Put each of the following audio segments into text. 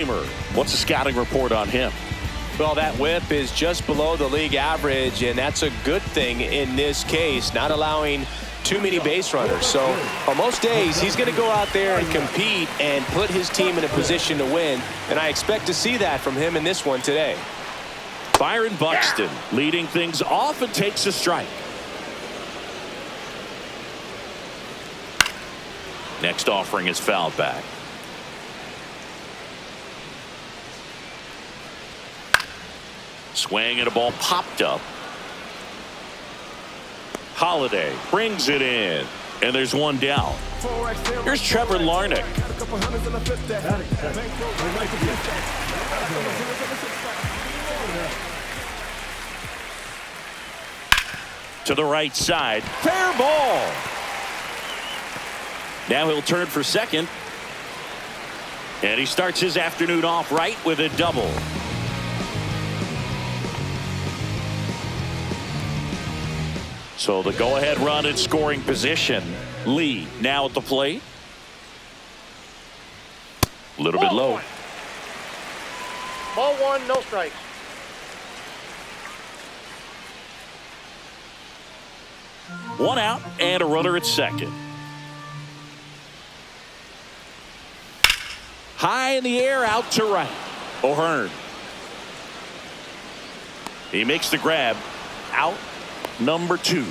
What's the scouting report on him? Well, that whip is just below the league average, and that's a good thing in this case, not allowing too many base runners. So on most days, he's going to go out there and compete and put his team in a position to win, and I expect to see that from him in this one today. Byron Buxton leading things off and takes a strike. Next offering is fouled back. Swing and a ball popped up. Holiday brings it in, and there's one down. Here's Trevor Larnach. To the right side, fair ball. Now he'll turn for second, and he starts his afternoon off right with a double. So the go-ahead run in scoring position. Lee now at the plate. A little bit low. Ball one, no strikes. One out and a runner at second. High in the air, out to right. O'Hearn. He makes the grab. Out. Number 2.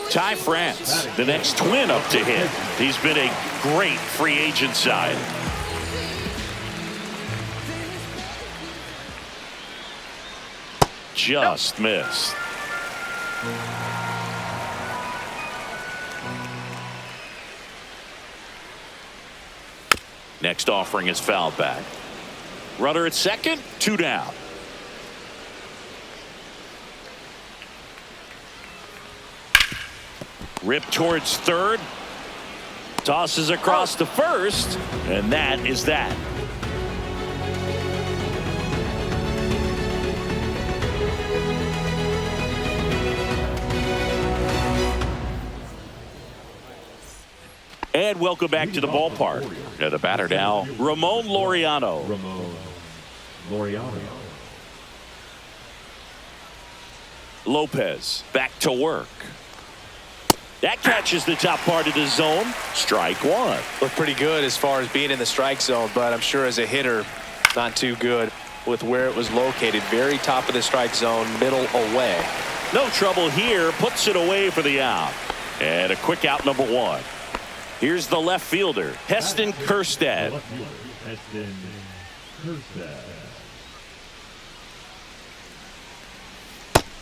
Ty France, the next twin up to hit. He's been a great free agent side. Just missed. Next offering is fouled back. Runner at second, 2 down. Rip towards third. Tosses across to first. And that is that. And welcome back to the ballpark. Now the batter now, Ramon Laureano. Lopez back to work. That catches the top part of the zone. Strike one. Looked pretty good as far as being in the strike zone, but I'm sure as a hitter, not too good with where it was located. Very top of the strike zone, middle away. No trouble here. Puts it away for the out. And a quick out, number 1. Here's the left fielder, Heston Kjerstad.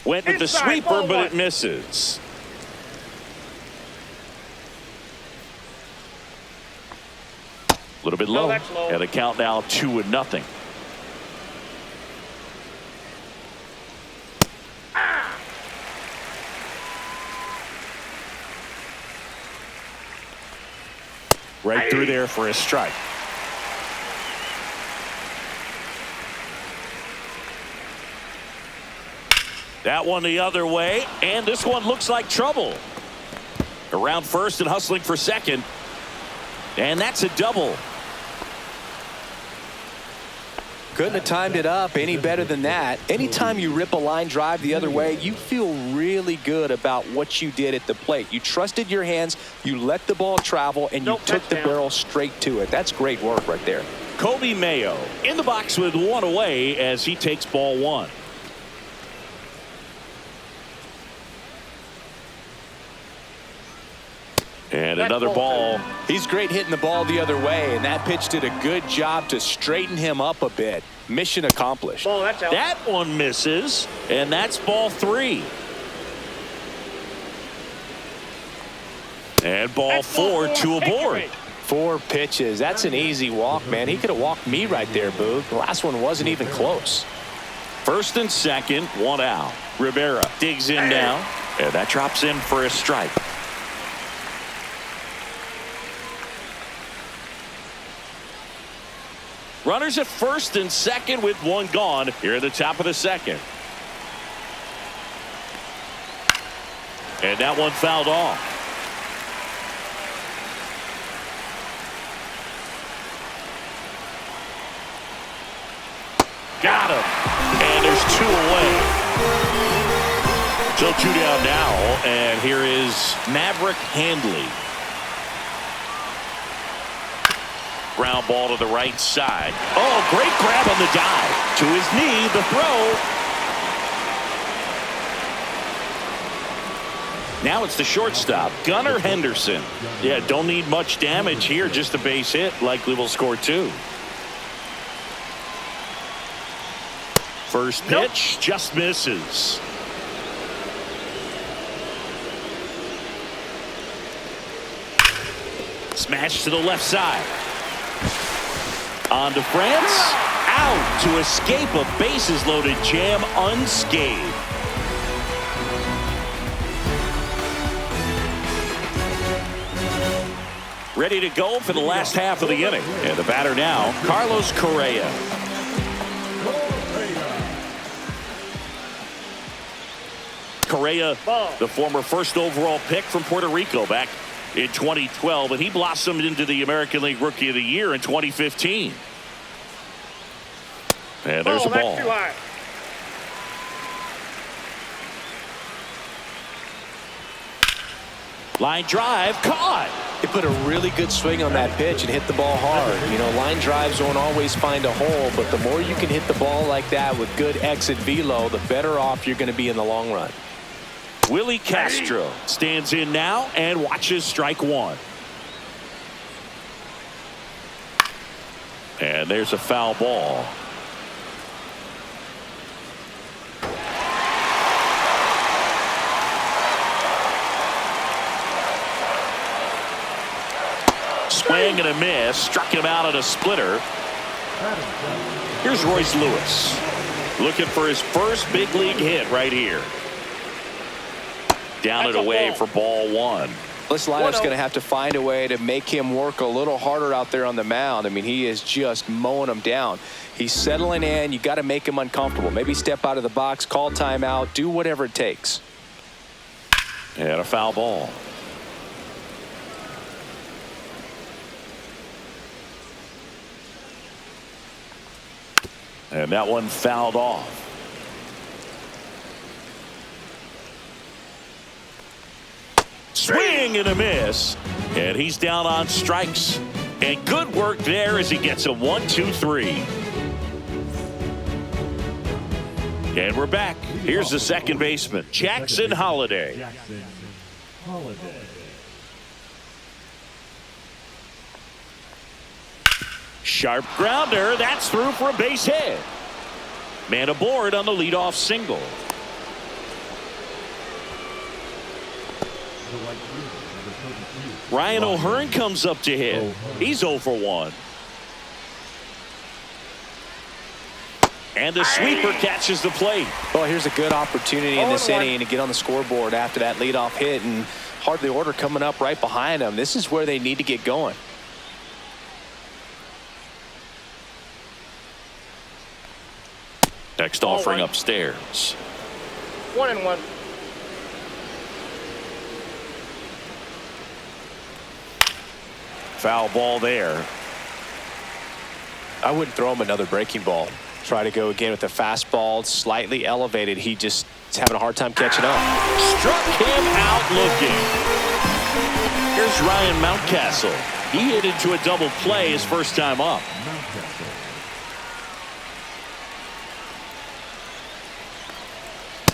Went with the sweeper, but it misses. A little bit low. And the count now 2-0. Right through there for a strike. That one the other way, and this one looks like trouble. Around first and hustling for second. And that's a double. Couldn't have timed it up any better than that. Anytime you rip a line drive the other way, you feel really good about what you did at the plate. You trusted your hands, you let the ball travel, and you took the barrel straight to it. That's great work right there. Kobe Mayo in the box with one away as he takes ball 1. And another ball. He's great hitting the ball the other way, and that pitch did a good job to straighten him up a bit. Mission accomplished. That one misses, and that's ball 3. And ball 4, 2 aboard. 4 pitches. That's an easy walk, man. He could have walked me right there, Boog. The last one wasn't even close. First and second, 1 out. Rivera digs in now, and that drops in for a strike. Runners at first and second with 1 gone here at the top of the second. And that one fouled off. Got him. And there's 2 away. So 2 down now. And here is Maverick Handley. Ground ball to the right side. Oh, great grab on the dive. To his knee, the throw. Now it's the shortstop, Gunnar Henderson. Yeah, don't need much damage here, just a base hit. Likely will score 2. First pitch, just misses. Smash to the left side. On to France. Out to escape a bases-loaded jam unscathed. Ready to go for the last half of the inning. And the batter now, Carlos Correa. Correa, the former first overall pick from Puerto Rico back in 2012, and he blossomed into the American League Rookie of the Year in 2015. And there's a ball. Line drive, caught. He put a really good swing on that pitch and hit the ball hard. You know, line drives won't always find a hole, but the more you can hit the ball like that with good exit velo, the better off you're going to be in the long run. Willie Castro stands in now and watches strike 1. And there's a foul ball. Swing and a miss. Struck him out at a splitter. Here's Royce Lewis. Looking for his first big league hit right here. Down and away for ball 1. This lineup's going to have to find a way to make him work a little harder out there on the mound. I mean, he is just mowing them down. He's settling in. You got to make him uncomfortable. Maybe step out of the box, call timeout, do whatever it takes. And a foul ball. And that one fouled off. Swing and a miss. And he's down on strikes. And good work there as he gets a 1, 2, 3. And we're back. Here's the second baseman, Jackson Holliday. Sharp grounder. That's through for a base hit. Man aboard on the leadoff single. Ryan O'Hearn comes up to hit. He's 0 for 1. And the sweeper catches the plate. Well, here's a good opportunity in this inning to get on the scoreboard after that leadoff hit, and hardly order coming up right behind them. This is where they need to get going. Next offering upstairs. 1-1. Foul ball there. I wouldn't throw him another breaking ball. Try to go again with the fastball, slightly elevated. He just is having a hard time catching up. Struck him out looking. Here's Ryan Mountcastle. He hit into a double play his first time up.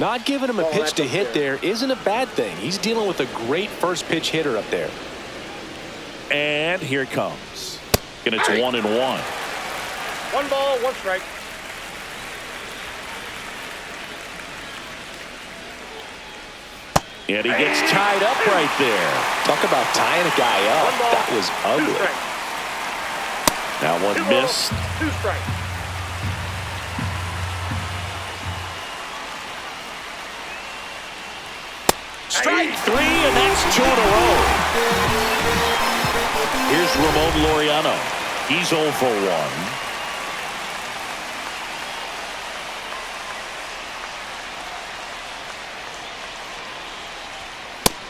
Not giving him a pitch to hit there isn't a bad thing. He's dealing with a great first pitch hitter up there. And here it comes. And it's 1-1. 1 ball, 1 strike. And he gets tied up right there. Talk about tying a guy up. That was ugly. That one missed. 2 strikes. Strike 3, and that's 2 in a row. Here's Ramon Laureano. He's 0 for 1.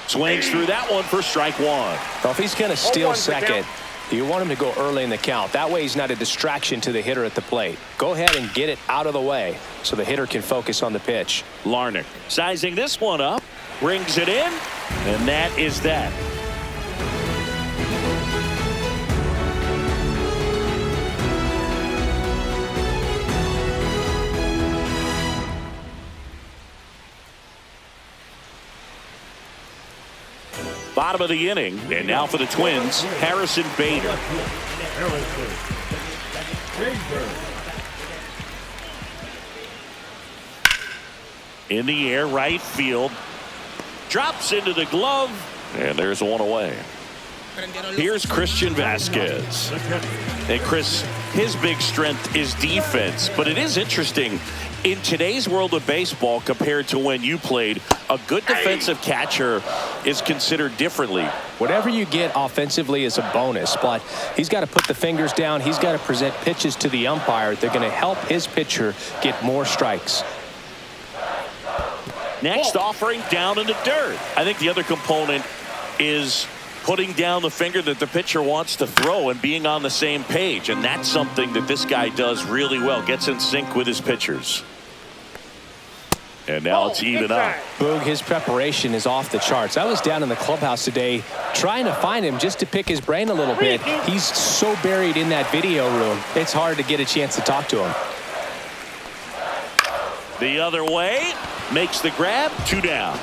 Swings through that one for strike 1. Well, if he's going to steal second, You want him to go early in the count. That way he's not a distraction to the hitter at the plate. Go ahead and get it out of the way so the hitter can focus on the pitch. Larnach sizing this one up, rings it in, and that is that. Bottom of the inning, and now for the Twins, Harrison Bader. In the air, right field. Drops into the glove, and there's one away. Here's Christian Vasquez. And Chris, his big strength is defense, but it is interesting. In today's world of baseball, compared to when you played, a good defensive catcher is considered differently. Whatever you get offensively is a bonus, but he's got to put the fingers down. He's got to present pitches to the umpire. They're going to help his pitcher get more strikes. Next offering down in the dirt. I think the other component is putting down the finger that the pitcher wants to throw and being on the same page. And that's something that this guy does really well. Gets in sync with his pitchers. And now it's even up. Boog, his preparation is off the charts. I was down in the clubhouse today trying to find him just to pick his brain a little bit. He's so buried in that video room. It's hard to get a chance to talk to him. The other way. Makes the grab. 2 down.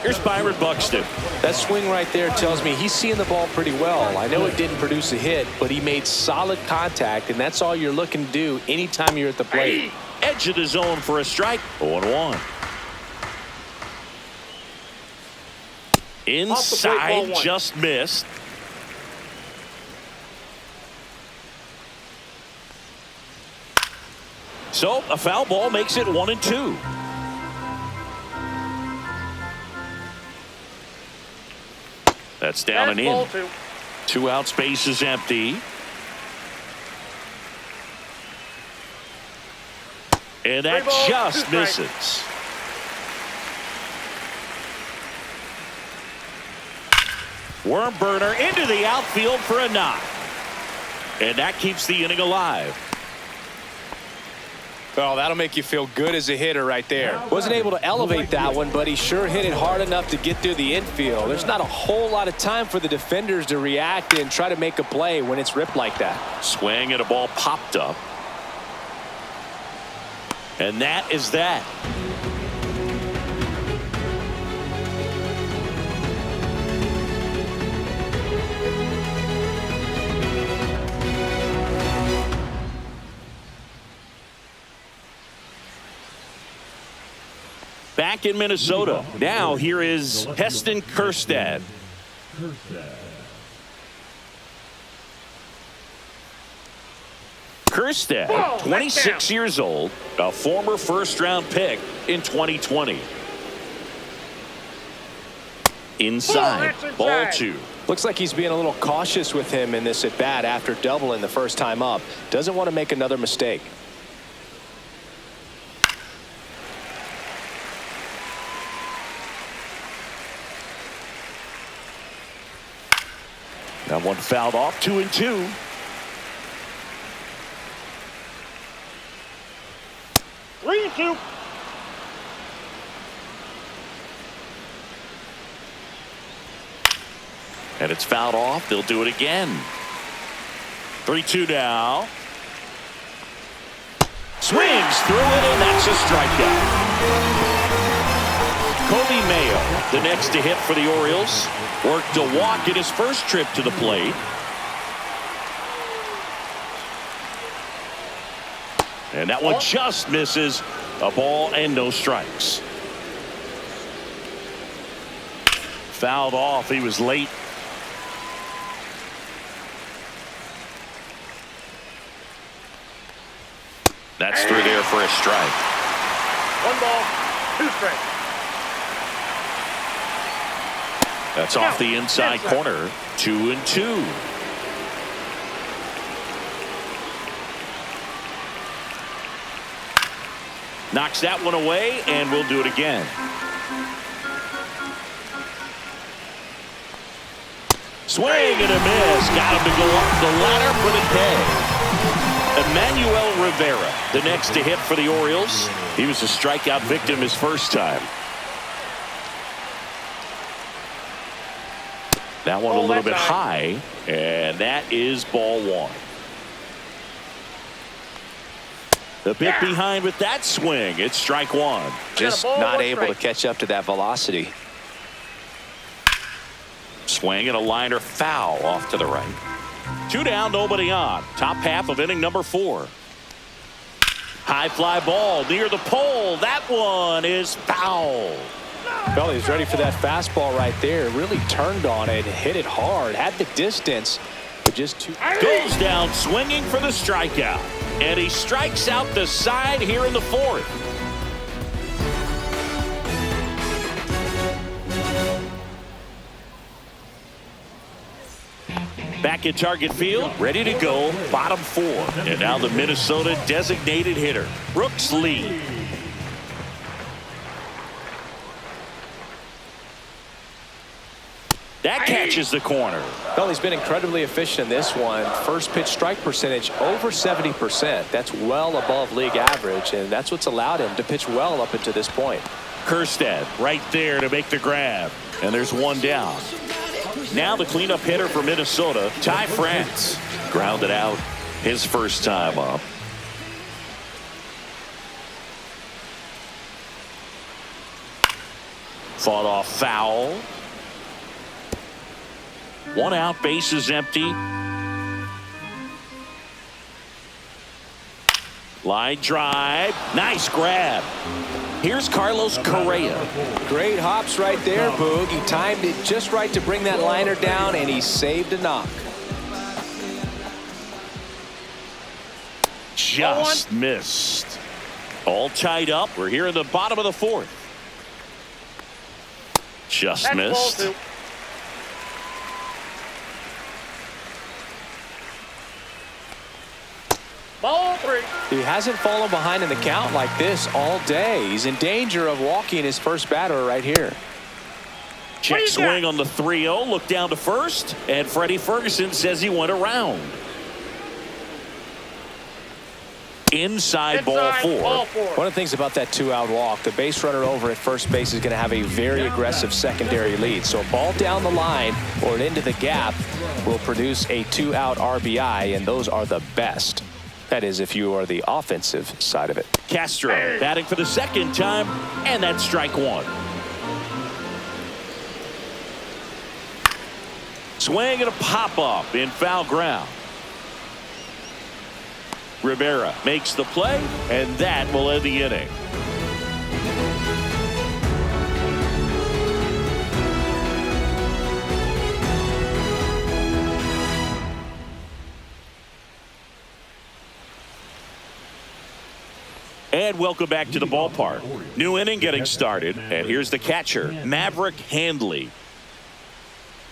Here's Byron Buxton. That swing right there tells me he's seeing the ball pretty well. I know it didn't produce a hit, but he made solid contact, and that's all you're looking to do anytime you're at the plate. Edge of the zone for a strike. 0-1. Inside, just missed. So a foul ball makes it 1-2. That's down and in. 2 out, space is empty. And that just misses. Worm burner into the outfield for a knock. And that keeps the inning alive. Oh, that'll make you feel good as a hitter right there. Wasn't able to elevate that one, but he sure hit it hard enough to get through the infield. There's not a whole lot of time for the defenders to react and try to make a play when it's ripped like that. Swing and a ball popped up. And that is that. Back in Minnesota. Now here is Heston Kjerstad. Kjerstad, 26 years old, a former first-round pick in 2020. Inside, ball 2. Looks like he's being a little cautious with him in this at-bat after doubling the first time up. Doesn't want to make another mistake. That one fouled off. 2-2. And it's fouled off. They'll do it again. 3-2 now. Swings through it, and that's a strikeout. Kobe Mayo, the next to hit for the Orioles, worked a walk in his first trip to the plate. And that one just misses. A ball and no strikes. Fouled off. He was late. That's through there for a strike. 1 ball, 2 strikes. That's off the inside corner. 2-2. Knocks that one away, and we'll do it again. Swing and a miss. Got him to go up the ladder for the pay. Emmanuel Rivera, the next to hit for the Orioles. He was a strikeout victim his first time. That one a little bit high, and that is ball one. The bit behind with that swing. It's strike one. Just not able to catch up to that velocity. Swing and a liner foul off to the right. 2 down, nobody on. Top half of inning number 4. High fly ball near the pole. That one is foul. Well, he's ready for that fastball right there. Really turned on it, hit it hard, had the distance, but just too. Goes down swinging for the strikeout. And he strikes out the side here in the 4th. Back at target field, ready to go, bottom 4. And now the Minnesota designated hitter, Brooks Lee. That catches the corner. Well, he's been incredibly efficient in this one. First pitch strike percentage over 70%. That's well above league average, and that's what's allowed him to pitch well up until this point. Kerstad right there to make the grab. And there's one down. Now the cleanup hitter for Minnesota, Ty France. Grounded out his first time up. Fought off foul. 1 out, base is empty. Line drive. Nice grab. Here's Carlos Correa. Great hops right there, Boog. He timed it just right to bring that liner down, and he saved a knock. Just missed. All tied up. We're here in the bottom of the 4th. Just missed. Ball 3. He hasn't fallen behind in the count like this all day. He's in danger of walking his first batter right here. Check swing on the 3-0. Look down to first. And Freddie Ferguson says he went around. Inside ball 4. One of the things about that 2-out walk, the base runner over at first base is going to have a very aggressive secondary lead. So a ball down the line or into the gap will produce a 2-out RBI, and those are the best. That is, if you are the offensive side of it. Castro batting for the second time, and that's strike 1. Swing and a pop-up in foul ground. Rivera makes the play, and that will end the inning. And welcome back to the ballpark. New inning getting started, and here's the catcher, Maverick Handley.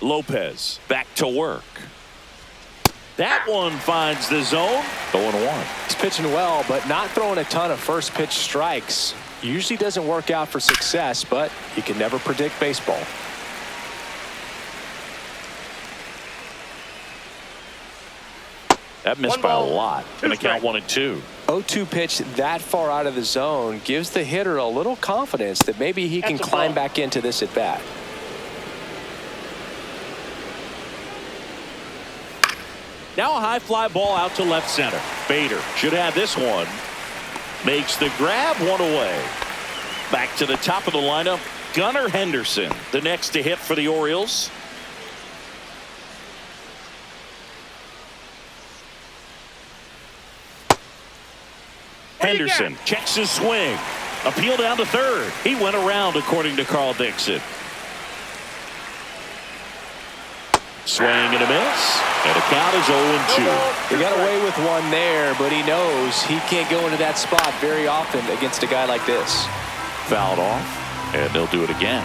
Lopez back to work. That one finds the zone. 0-1. He's pitching well, but not throwing a ton of first pitch strikes. Usually doesn't work out for success, but you can never predict baseball. That missed by a lot. Going to count 1 and 2. 0-2 pitch that far out of the zone gives the hitter a little confidence that maybe he can climb back into this at bat. Now a high fly ball out to left center. Bader should have this one. Makes the grab, 1 away. Back to the top of the lineup, Gunnar Henderson, the next to hit for the Orioles. Henderson checks his swing. Appeal down to third. He went around, according to Carl Dixon. Swing and a miss. And the count is 0-2. He got away with one there, but he knows he can't go into that spot very often against a guy like this. Fouled off, and they'll do it again.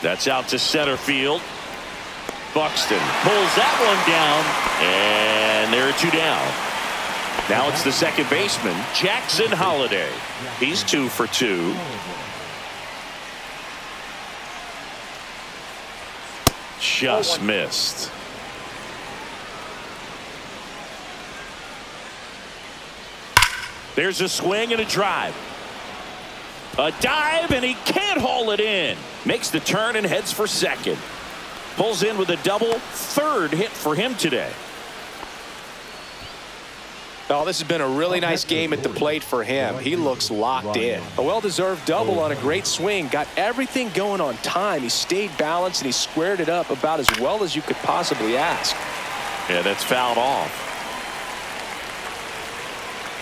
That's out to center field. Buxton pulls that one down, and there are 2 down. Now it's the second baseman, Jackson Holliday. He's 2 for 2. Just missed. There's a swing and a drive. A dive, and he can't haul it in. Makes the turn and heads for second. Pulls in with a double. Third hit for him today. Oh, this has been a really nice game at the plate for him. He looks locked in. A well-deserved double on a great swing. Got everything going on time. He stayed balanced, and he squared it up about as well as you could possibly ask. Yeah, that's fouled off.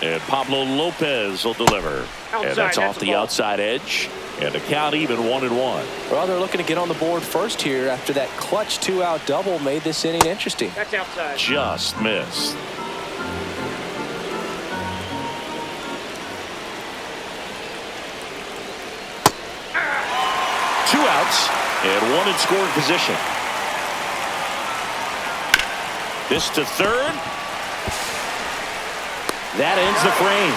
And Pablo Lopez will deliver. And that's off the outside edge. And the count even 1-1. Well, they're looking to get on the board first here after that clutch 2-out double made this inning interesting. That's outside. Just missed. Two outs and one in scoring position. This to third. That ends the frame.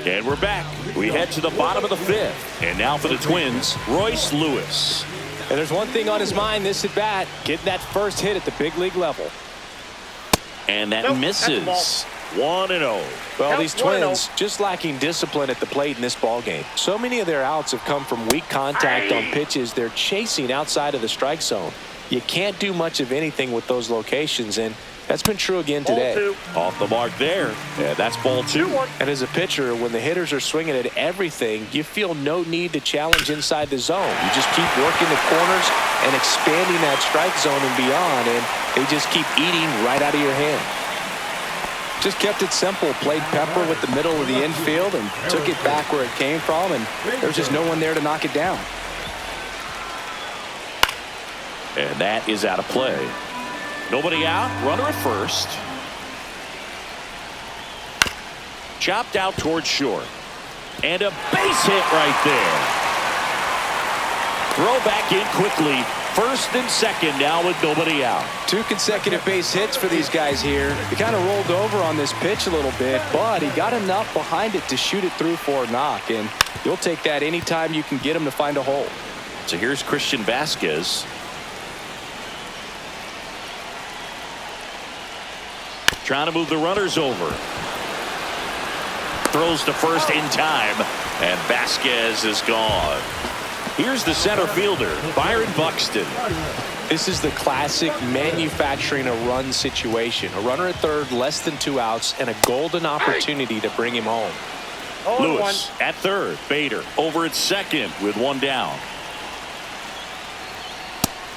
And we're back. We head to the bottom of the fifth. And now for the Twins, Royce Lewis. And there's one thing on his mind this at bat, getting that first hit at the big league level. And that misses. 1-0. Well, these Twins just lacking discipline at the plate in this ball game. So many of their outs have come from weak contact on pitches they're chasing outside of the strike zone. You can't do much of anything with those locations, and that's been true again today. Off the mark there. Yeah, that's ball two. And as a pitcher, when the hitters are swinging at everything, you feel no need to challenge inside the zone. You just keep working the corners and expanding that strike zone and beyond, and they just keep eating right out of your hand. Just kept it simple, played pepper with the middle of the infield and took it back where it came from, and there's just no one there to knock it down. And that is out of play. Nobody out, runner at first. Chopped out towards short. And a base hit right there. Throw back in quickly. First and second now with nobody out. 2 consecutive base hits for these guys here. He kind of rolled over on this pitch a little bit, but he got enough behind it to shoot it through for a knock, and you'll take that anytime you can get him to find a hole. So here's Christian Vazquez. Trying to move the runners over. Throws to first in time, and Vazquez is gone. Here's the center fielder, Byron Buxton. This is the classic manufacturing a run situation. A runner at third, less than 2 outs, and a golden opportunity to bring him home. Lewis at third. Bader over at second with one down.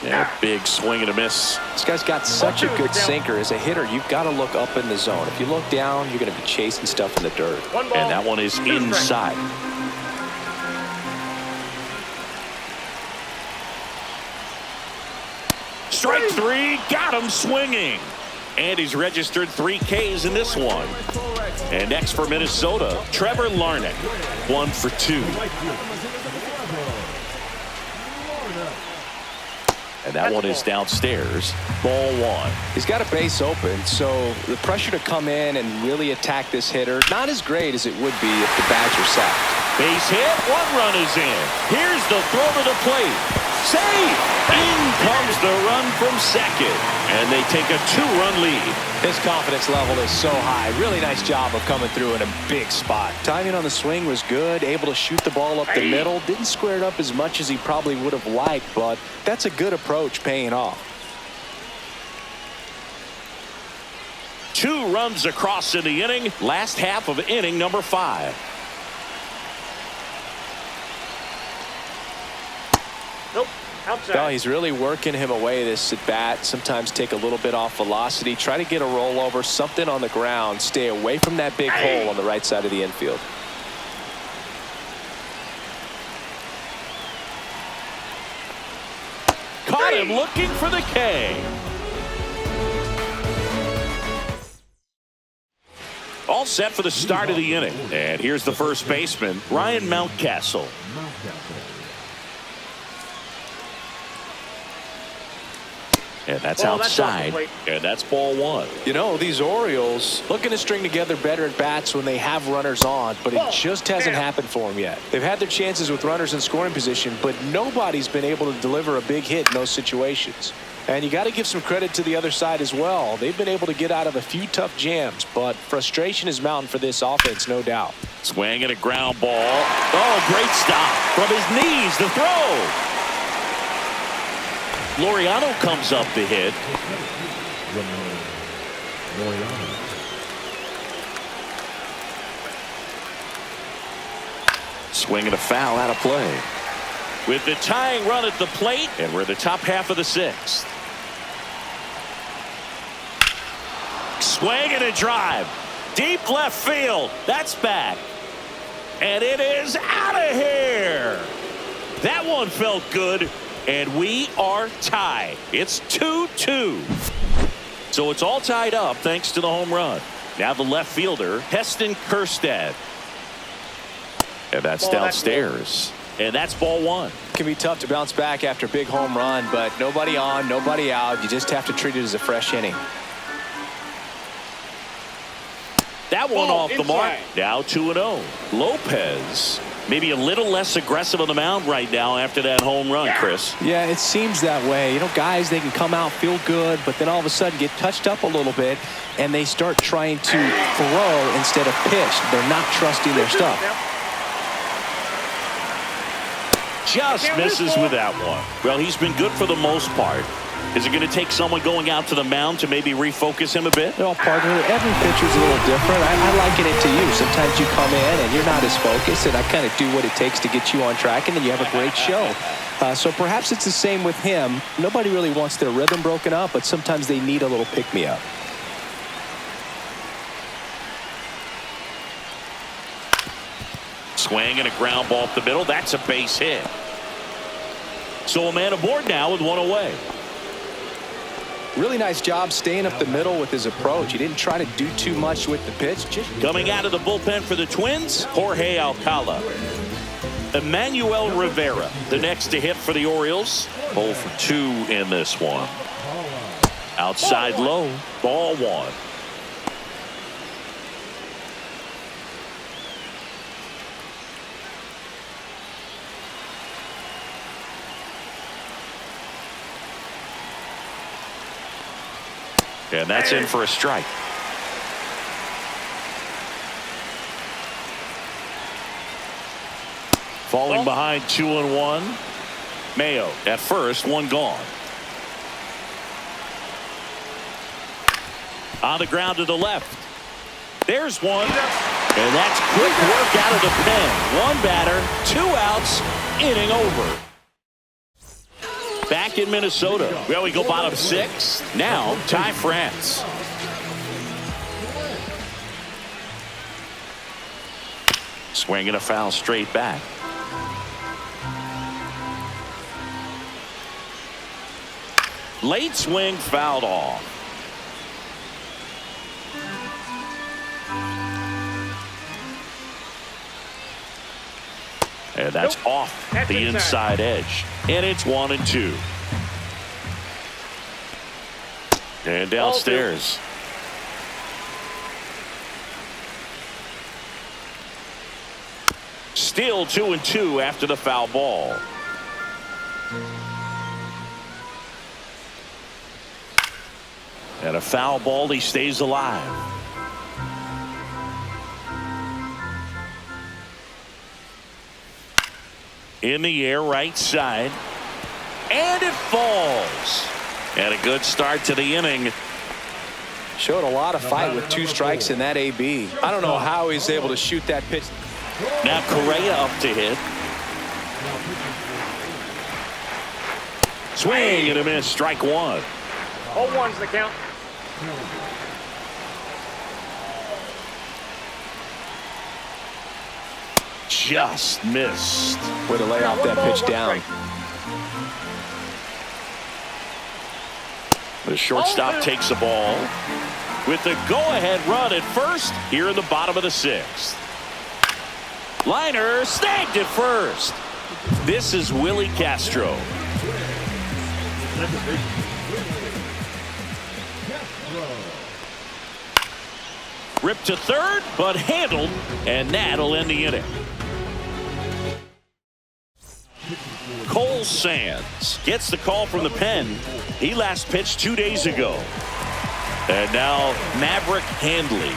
Yeah, big swing and a miss. This guy's got such a good sinker. As a hitter, you've got to look up in the zone. If you look down, you're going to be chasing stuff in the dirt. And that one is inside. Strike three, got him swinging. And he's registered 3 Ks in this one. And next for Minnesota, Trevor Larnach, 1 for 2. And that one is downstairs. Ball 1. He's got a base open, so the pressure to come in and really attack this hitter, not as great as it would be if the Badgers sacked. Base hit, 1 run is in. Here's the throw to the plate. Save! In comes the run from second. And they take a 2-run lead. His confidence level is so high. Really nice job of coming through in a big spot. Timing on the swing was good. Able to shoot the ball up the middle. Didn't square it up as much as he probably would have liked, but that's a good approach paying off. 2 runs across in the inning. Last half of inning number 5. Nope. Outside. Well, he's really working him away this at bat. Sometimes take a little bit off velocity. Try to get a rollover, something on the ground. Stay away from that big hole on the right side of the infield. Caught him looking for the K. All set for the start of the inning. And here's the first baseman, Ryan Mountcastle. And that's outside. And that's ball one. You know, these Orioles looking to string together better at bats when they have runners on, but it just hasn't happened for them yet. They've had their chances with runners in scoring position, but nobody's been able to deliver a big hit in those situations. And you got to give some credit to the other side as well. They've been able to get out of a few tough jams, but frustration is mounting for this offense, no doubt. Swing and a ground ball. Oh, great stop from his knees to throw. Laureano comes up to hit. Swing and a foul out of play. With the tying run at the plate, and we're the top half of the sixth. Swing and a drive. Deep left field. That's back. And it is out of here. That one felt good. And we are tied. It's 2-2. So it's all tied up thanks to the home run. Now the left fielder, Heston Kjerstad. And that's downstairs. And that's ball one. It can be tough to bounce back after a big home run, but nobody on, nobody out. You just have to treat it as a fresh inning. That one off the mark. Now 2-0. Lopez. Maybe a little less aggressive on the mound right now after that home run, Chris. Yeah, it seems that way. You know, guys, they can come out, feel good, but then all of a sudden get touched up a little bit, and they start trying to throw instead of pitch. They're not trusting their stuff. Just misses with that one. Well, he's been good for the most part. Is it going to take someone going out to the mound to maybe refocus him a bit? No, partner, every pitcher's a little different. I liken it to you. Sometimes you come in and you're not as focused, and I kind of do what it takes to get you on track, and then you have a great show. So perhaps it's the same with him. Nobody really wants their rhythm broken up, but sometimes they need a little pick-me-up. Swing and a ground ball up the middle. That's a base hit. So a man aboard now with one away. Really nice job staying up the middle with his approach. He didn't try to do too much with the pitch. Coming out of the bullpen for the Twins, Jorge Alcala. Emmanuel Rivera, the next to hit for the Orioles. 0 for 2 in this one. Outside low, ball one. And that's in for a strike. Falling behind 2-1. Mayo at first, one gone. On the ground to the left. There's one. And that's quick work out of the pen. One batter, 2 outs, inning over. Back in Minnesota. Well, we go bottom 6. Now, Ty France. Swinging a foul straight back. Late swing fouled off. And that's off the inside edge. And it's 1-2. And downstairs. Still 2-2 after the foul ball. And a foul ball, he stays alive. In the air, right side. And it falls. And a good start to the inning. Showed a lot of fight with 2 strikes in that AB. I don't know how he's able to shoot that pitch. Now Correa up to hit. Swing and a miss. Strike one. 0-1's the count. Just missed. Way to lay off that pitch down. The shortstop takes the ball with the go-ahead run at first here in the bottom of the 6th. Liner snagged at first. This is Willie Castro. Ripped to third, but handled, and that'll end the inning. Cole Sands gets the call from the pen. He last pitched 2 days ago. And now Maverick Handley.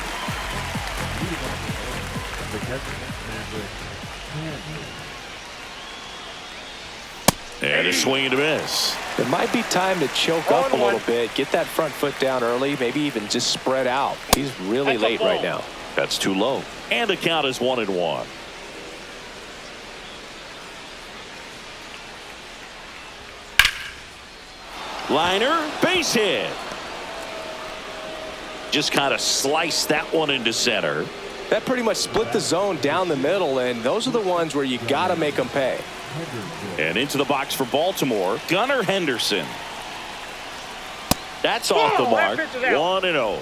And a swing and a miss. It might be time to choke up a little bit, get that front foot down early, maybe even just spread out. He's really late right now. That's too low. And the count is 1-1. Liner, base hit. Just kind of sliced that one into center. That pretty much split the zone down the middle, and those are the ones where you got to make them pay. And into the box for Baltimore, Gunnar Henderson. That's off the mark. 1-0.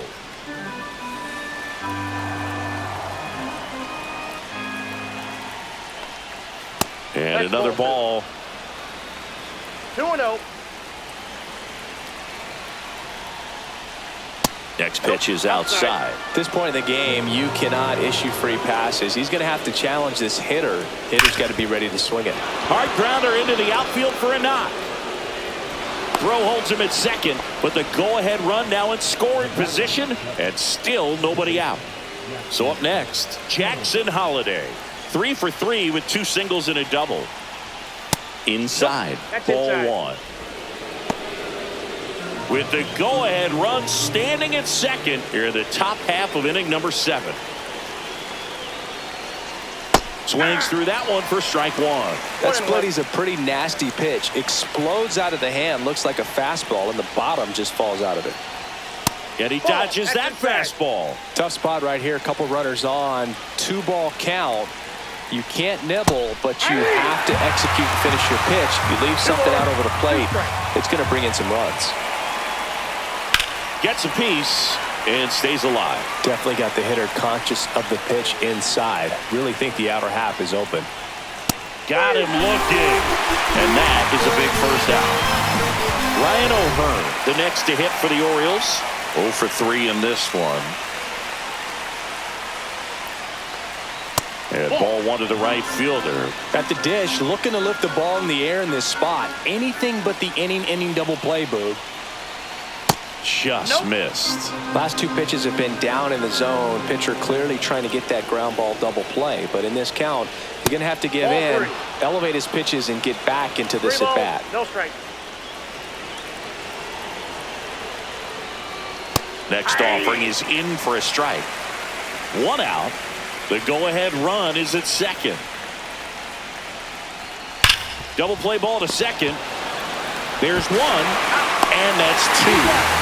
And another ball. 2-0. Next pitch is outside. At this point in the game, you cannot issue free passes. He's going to have to challenge this hitter. Hitter's got to be ready to swing it. Hard grounder into the outfield for a knock. Throw holds him at second, but the go-ahead run now in scoring position, and still nobody out. So up next, Jackson Holliday. 3 for 3 with 2 singles and a double. Inside, ball inside. 1. With the go-ahead run standing at second here in the top half of inning number 7. Swings through that one for strike 1. That splitty's a pretty nasty pitch. Explodes out of the hand, looks like a fastball, and the bottom just falls out of it. And he dodges that fastball. Tough spot right here. A couple runners on. 2-ball count. You can't nibble, but you have to execute and finish your pitch. If you leave something out over the plate, it's going to bring in some runs. Gets a piece and stays alive. Definitely got the hitter conscious of the pitch inside. Really think the outer half is open. Got him looking. And that is a big first out. Ryan O'Hearn, the next to hit for the Orioles. 0 for 3 in this one. And ball 1 to the right fielder. At the dish, looking to lift the ball in the air in this spot. Anything but the inning double play, Boog. Just missed. Last 2 pitches have been down in the zone. Pitcher clearly trying to get that ground ball double play. But in this count, you're going to have to give in, elevate his pitches, and get back into this at bat. No strike. Next offering is in for a strike. 1 out. The go-ahead run is at second. Double play ball to second. There's 1, and that's 2.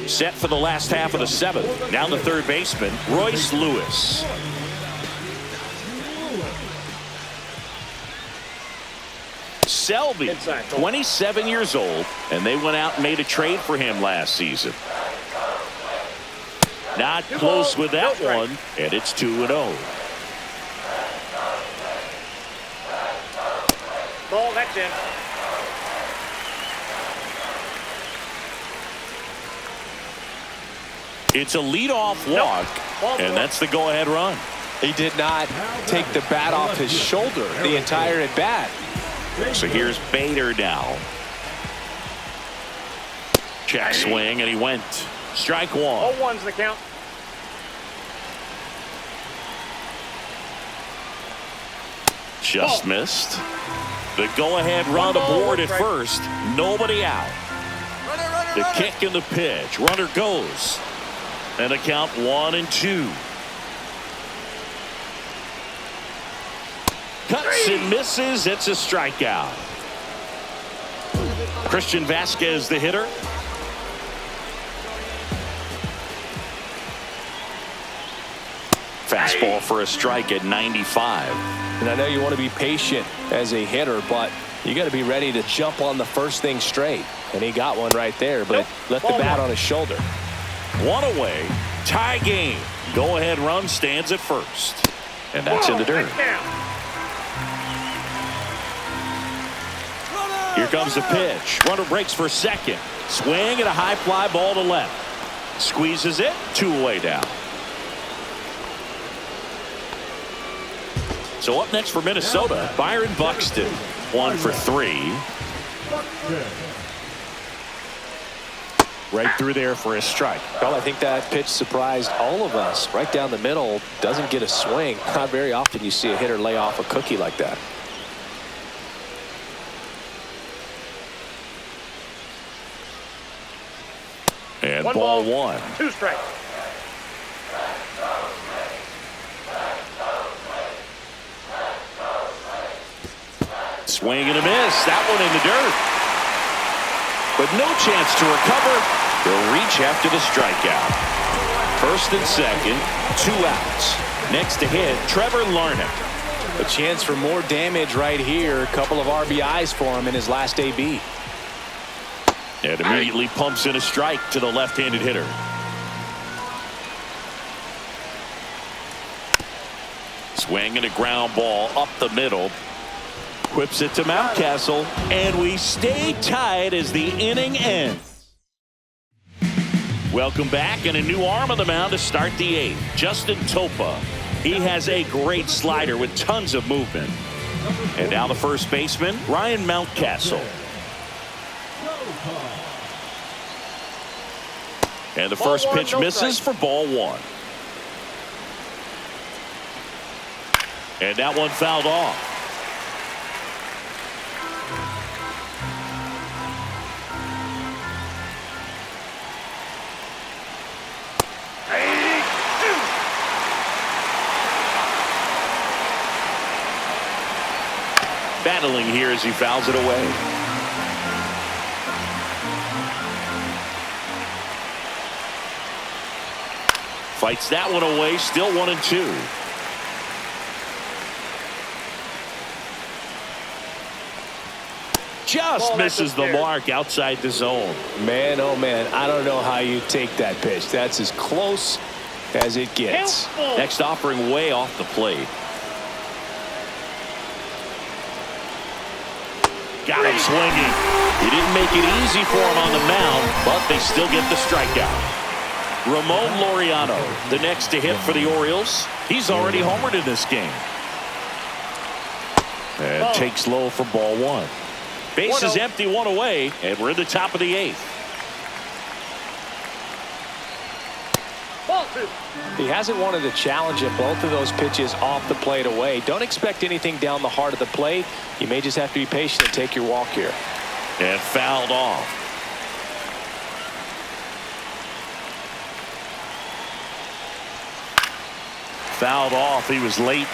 Set for the last half of the 7th. Down the third baseman, Royce Lewis. Selby, 27 years old, and they went out and made a trade for him last season. Not close with that one, and it's 2-0. Ball, that's in. It's a leadoff walk, and that's the go-ahead run. He did not take the bat off his shoulder the entire at bat. So here's Bader now. Check swing, and he went. Strike 1. 0-1's the count. Just missed. The go-ahead run aboard at first. Nobody out. The kick and the pitch. Runner goes. And a count 1-2. Cuts and misses. It's a strikeout. Christian Vasquez, the hitter. Fastball for a strike at 95. And I know you want to be patient as a hitter, but you got to be ready to jump on the first thing straight. And he got one right there, but left the bat on his shoulder. 1 away. Tie game. Go-ahead run stands at first. And that's in the dirt. Here comes the pitch. Runner breaks for second. Swing and a high fly ball to left. Squeezes it. 2 away now. So up next for Minnesota, Byron Buxton. 1 for 3. Right through there for a strike. Well, I think that pitch surprised all of us. Right down the middle, doesn't get a swing. Not very often you see a hitter lay off a cookie like that. And ball 1. 2 strikes. Swing and a miss. That one in the dirt. But no chance to recover. They'll reach after the strikeout. First and second, 2 outs. Next to hit, Trevor Larnach. A chance for more damage right here. A couple of RBIs for him in his last AB. And immediately pumps in a strike to the left-handed hitter. Swing and a ground ball up the middle. Whips it to Mountcastle, and we stay tied as the inning ends. Welcome back, and a new arm on the mound to start the 8th. Justin Topa. He has a great slider with tons of movement. And now the first baseman, Ryan Mountcastle. And the first pitch misses for ball 1. And that one fouled off. Battling here as he fouls it away. Fights that one away. Still 1-2. Just misses the mark outside the zone. Man, oh man, I don't know how you take that pitch. That's as close as it gets. Next offering way off the plate. Got him swinging. He didn't make it easy for him on the mound, but they still get the strikeout. Ramon Laureano, the next to hit for the Orioles. He's already homered in this game. And takes low for ball 1. Base is empty, 1 away, and we're in the top of the 8th. Ball 2. He hasn't wanted to challenge at both of those pitches off the plate away. Don't expect anything down the heart of the plate. You may just have to be patient and take your walk here. And fouled off. Fouled off. He was late.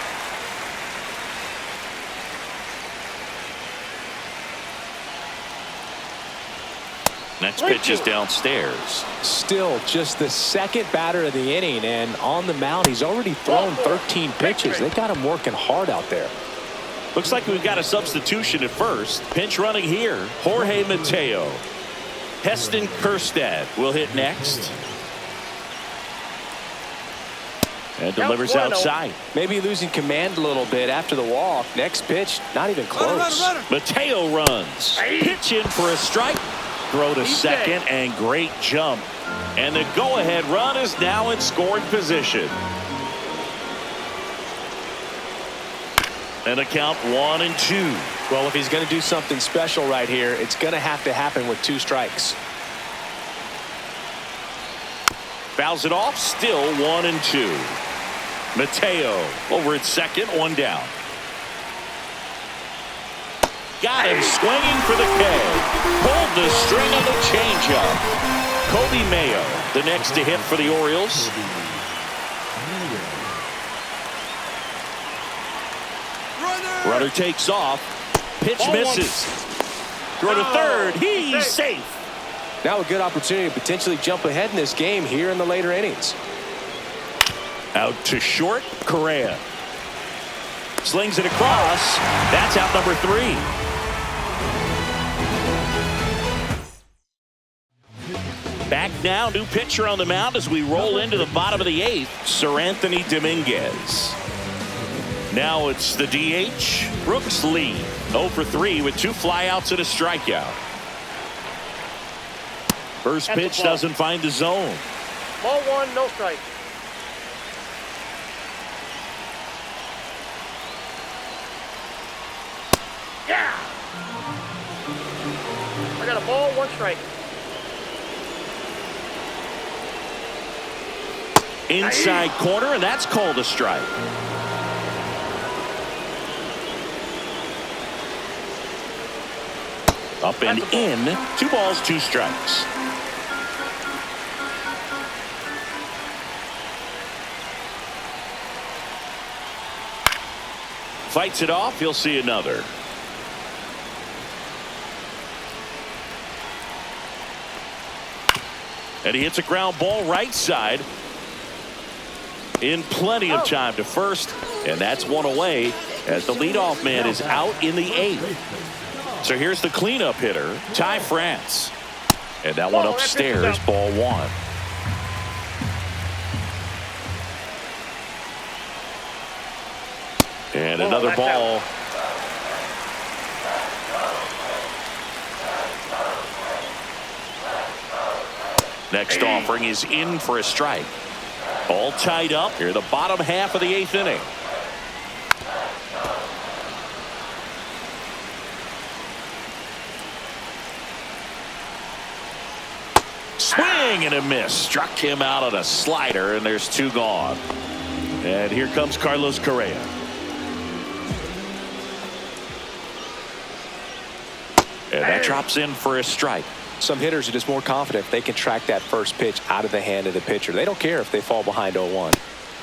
Next pitch is downstairs. Still just the second batter of the inning, and on the mound he's already thrown 13 pitches. They got him working hard out there. Looks like we've got a substitution at first. Pinch running here, Jorge Mateo. Heston Kjerstad will hit next. And delivers outside. Maybe losing command a little bit after the walk. Next pitch, not even close. Mateo runs. Pitch in for a strike. Throw to second, and great jump. And the go-ahead run is now in scoring position. And a count 1-2. Well, if he's going to do something special right here, it's going to have to happen with 2 strikes. Fouls it off, still 1-2. Mateo over at second, 1 down. Got him swinging for the K. Pulled the string on the changeup. Kobe Mayo, the next to hit for the Orioles. Runner takes off. Pitch misses. Throw to third. He's safe. Now a good opportunity to potentially jump ahead in this game here in the later innings. Out to short, Correa. Slings it across. That's out number 3. Back now, new pitcher on the mound as we roll into the bottom of the 8th, Sir Anthony Dominguez. Now it's the DH, Brooks Lee. 0 for 3 with 2 flyouts and a strikeout. First pitch doesn't find the zone. Ball 1, no strike. Yeah! I got a ball, 1 strike. Inside corner, and that's called a strike. Up and in, 2 balls, 2 strikes. Fights it off, he'll see another. And he hits a ground ball right side. In plenty of time to first, and that's 1 away as the leadoff man is out in the 8th. So here's the cleanup hitter, Ty France. And that one upstairs, ball 1. And another ball. Next offering is in for a strike. All tied up here, the bottom half of the 8th inning. Swing and a miss. Struck him out on a slider, and there's 2 gone. And here comes Carlos Correa. And that drops in for a strike. Some hitters are just more confident if they can track that first pitch out of the hand of the pitcher. They don't care if they fall behind 0-1.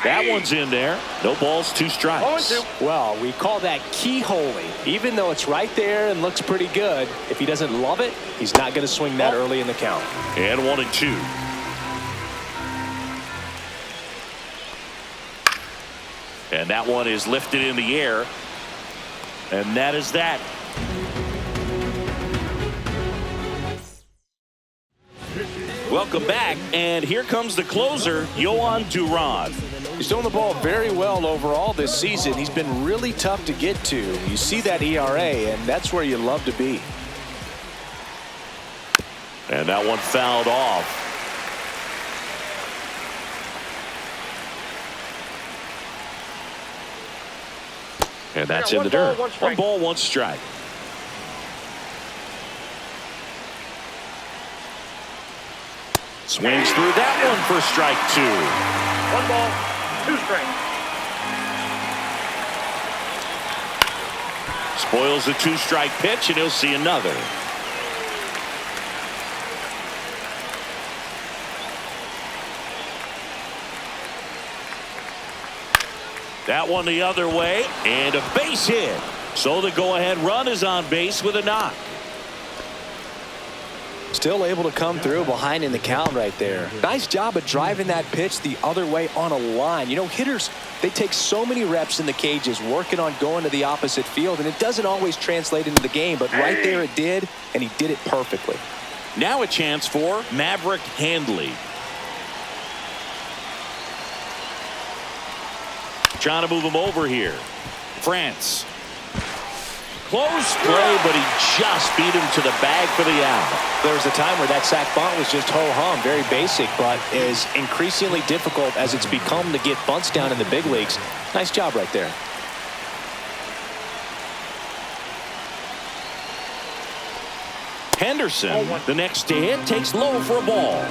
That one's in there. No balls, 2 strikes. Well, we call that keyholing. Even though it's right there and looks pretty good, if he doesn't love it, he's not going to swing that early in the count. And 1-2. And that one is lifted in the air. And that is that. Welcome back, and here comes the closer, Yohan Duran. He's throwing the ball very well overall this season. He's been really tough to get to. You see that ERA, and that's where you love to be. And that one fouled off. And that's in the dirt. 1 ball, 1 strike. Swings through that one for strike 2. 1 ball, 2 strikes. Spoils the 2-strike pitch, and he'll see another. That one the other way, and a base hit. So the go-ahead run is on base with a knock. Still able to come through behind in the count right there. Nice job of driving that pitch the other way on a line. You know, hitters, they take so many reps in the cages working on going to the opposite field, and it doesn't always translate into the game, but right there it did, and he did it perfectly. Now a chance for Maverick Handley. Trying to move him over here. France. Close play, but he just beat him to the bag for the out. There was a time where that sac bunt was just ho-hum, very basic, but is increasingly difficult as it's become to get bunts down in the big leagues. Nice job right there. Henderson, the next to hit, takes low for a ball.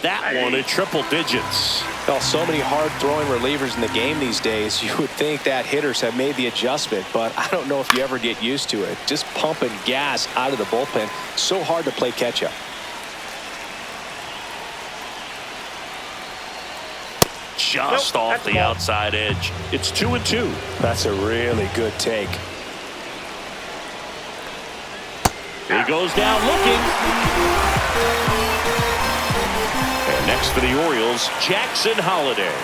That one at triple digits. Well, so many hard-throwing relievers in the game these days. You would think that hitters have made the adjustment, but I don't know if you ever get used to it. Just pumping gas out of the bullpen. So hard to play catch-up. Just off the outside edge. It's 2-2. That's a really good take. He goes down looking. And next for the Orioles, Jackson Holliday.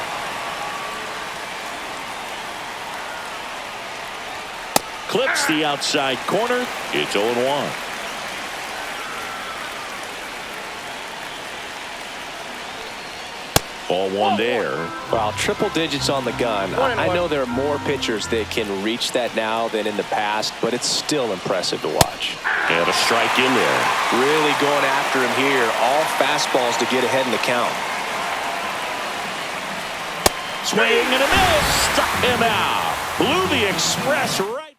Clips the outside corner. It's 0-1. Ball one there. Well, triple digits on the gun. I know there are more pitchers that can reach that now than in the past, but it's still impressive to watch. And a strike in there. Really going after him here. All fastballs to get ahead in the count. Swing and a miss. Struck him out. Blew the express right.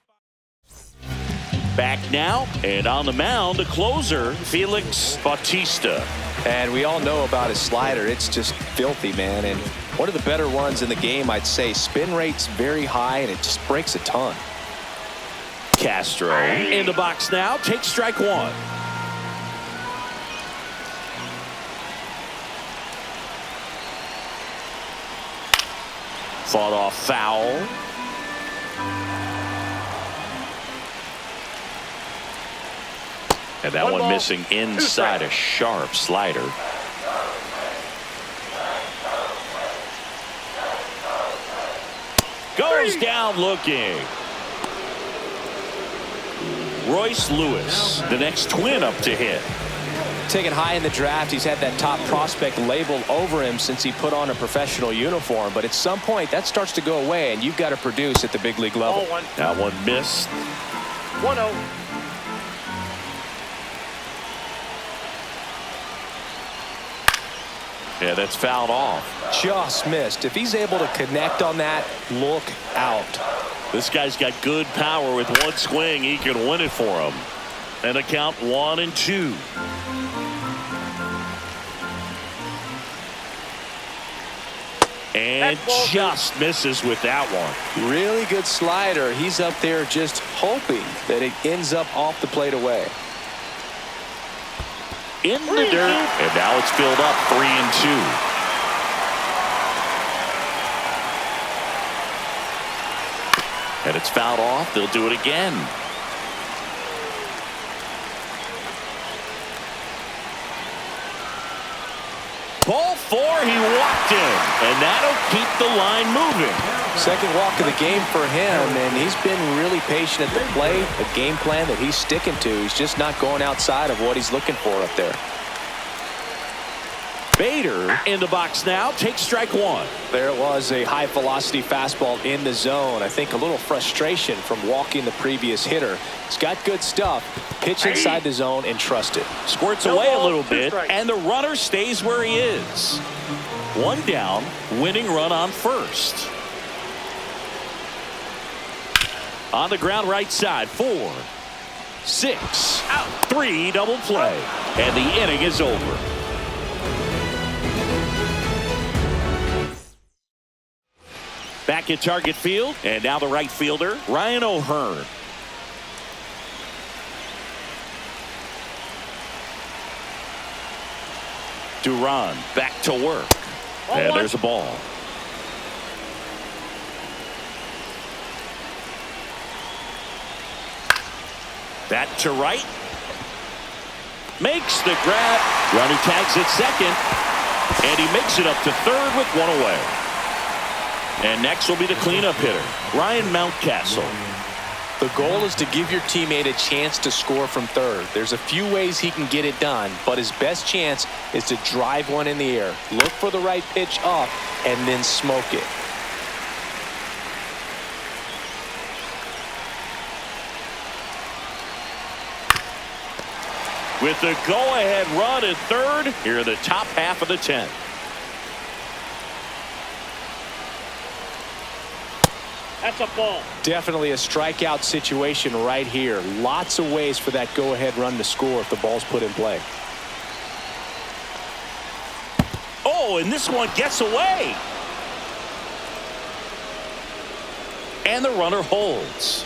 Back now, and on the mound, the closer, Felix Bautista. And we all know about his slider. It's just filthy, man. And one of the better ones in the game, I'd say. Spin rate's very high, and it just breaks a ton. Castro in the box now. Takes strike one. Fought off foul. And that one missing inside a sharp slider. Goes down looking. Royce Lewis, the next twin up to hit. Taken high in the draft, he's had that top prospect labeled over him since he put on a professional uniform. But at some point, that starts to go away, and you've got to produce at the big league level. That one missed. 1-0. Yeah, that's fouled off. Just missed. If he's able to connect on that, look out. This guy's got good power. With one swing, he can win it for him. And a count 1-2. And just misses with that one. Really good slider. He's up there just hoping that it ends up off the plate away. In the dirt, and now it's filled up 3-2. And it's fouled off. They'll do it again. Ball four, he walked in, and that'll keep the line moving. Second walk of the game for him, and he's been really patient at the plate. A game plan that he's sticking to. He's just not going outside of what he's looking for up there. Bader in the box now. Takes strike one. There it was, a high velocity fastball in the zone. I think a little frustration from walking the previous hitter. He's got good stuff. Pitch inside the zone and trust it. Squirts away a little bit, and the runner stays where he is. One down, winning run on first. On the ground right side, 4, 6, out, 3, double play. And the inning is over. Back at target field, and now the right fielder, Ryan O'Hearn. Duran back to work. And there's a ball. That to right. Makes the grab. Runner tags at second. And he makes it up to third with one away. And next will be the cleanup hitter, Ryan Mountcastle. The goal is to give your teammate a chance to score from third. There's a few ways he can get it done, but his best chance is to drive one in the air. Look for the right pitch up and then smoke it. With the go-ahead run at third, here are the top half of the 10th. That's a ball. Definitely a strikeout situation right here. Lots of ways for that go-ahead run to score if the ball's put in play. Oh, and this one gets away. And the runner holds.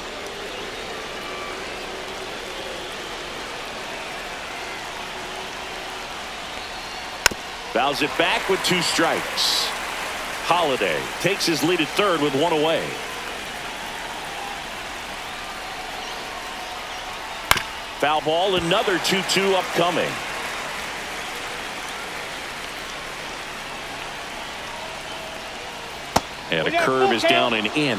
Fouls it back with 2 strikes. Holiday takes his lead at third with 1 away. Foul ball, another 2-2 upcoming. And a curve is down and in.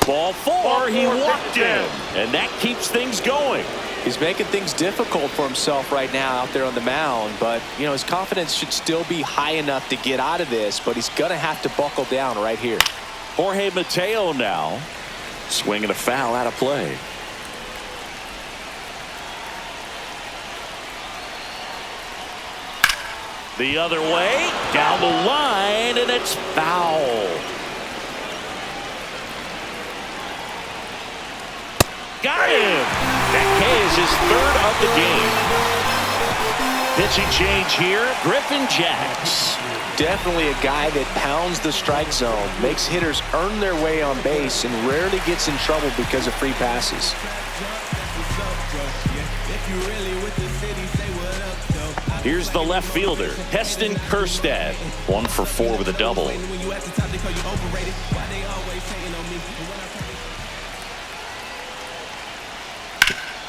Ball four, he walked in, and that keeps things going. He's making things difficult for himself right now out there on the mound, but, you know, his confidence should still be high enough to get out of this, but he's going to have to buckle down right here. Jorge Mateo now swinging a foul out of play. The other way, down the line, and it's foul. Got him. That K is his third of the game. Pitching change here, Griffin Jacks. Definitely a guy that pounds the strike zone, makes hitters earn their way on base, and rarely gets in trouble because of free passes. Here's the left fielder, Heston Kjerstad. 1 for 4 with a double.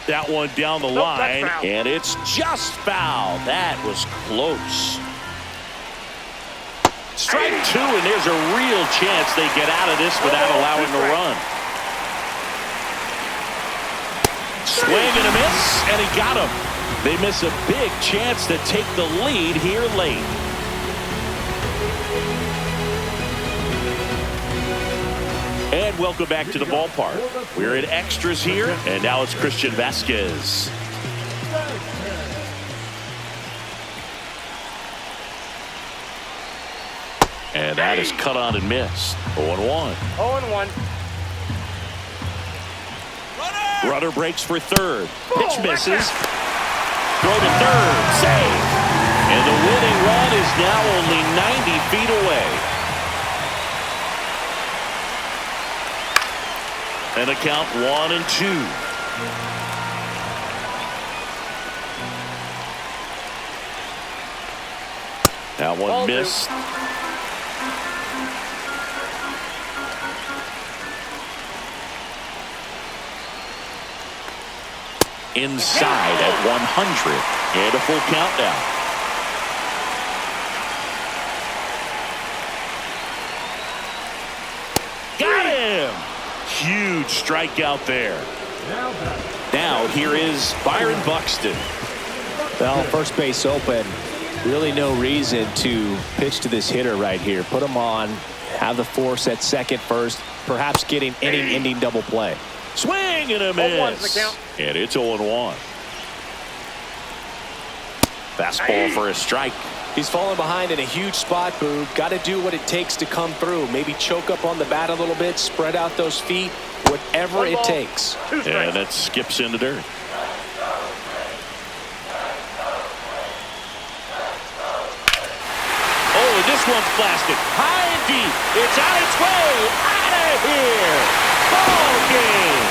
That one down the line, and it's just foul. That was close. Strike 2, and there's a real chance they get out of this without allowing a run. Swing and a miss, and he got him. They miss a big chance to take the lead here late. And welcome back to the ballpark. We're in extras here, and now it's Christian Vazquez. And that is cut on and missed. 0-1. 0-1. Runner breaks for third. Pitch misses. Throw to third. Save. And the winning run is now only 90 feet away. And a count 1-2. That one missed. Inside at 100. And a full count now. Got him! Huge strikeout there. Now here is Byron Buxton. Well, first base open. Really no reason to pitch to this hitter right here. Put him on, have the force at second first, perhaps getting inning-ending double play. Swing and a miss. And it's 0-1. Fastball for a strike. He's falling behind in a huge spot, Boog. Got to do what it takes to come through. Maybe choke up on the bat a little bit, spread out those feet, whatever it takes. And that skips in the dirt. Oh, this one's blasted. High and deep. It's on its way. Out of here. Ball game.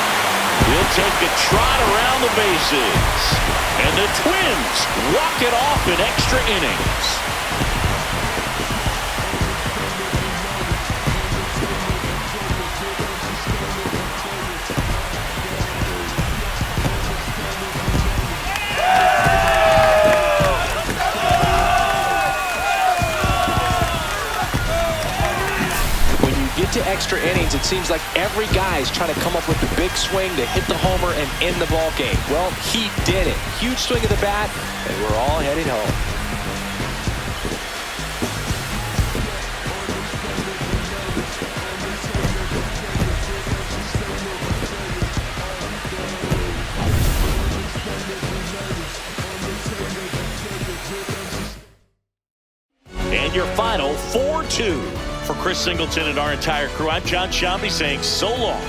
He'll take a trot around the bases. And the Twins walk it off in extra innings. To extra innings, it seems like every guy is trying to come up with the big swing to hit the homer and end the ball game. Well, he did it. Huge swing of the bat, and we're all headed home. And your final 4-2. For Chris Singleton and our entire crew, I'm John Shambi saying so long.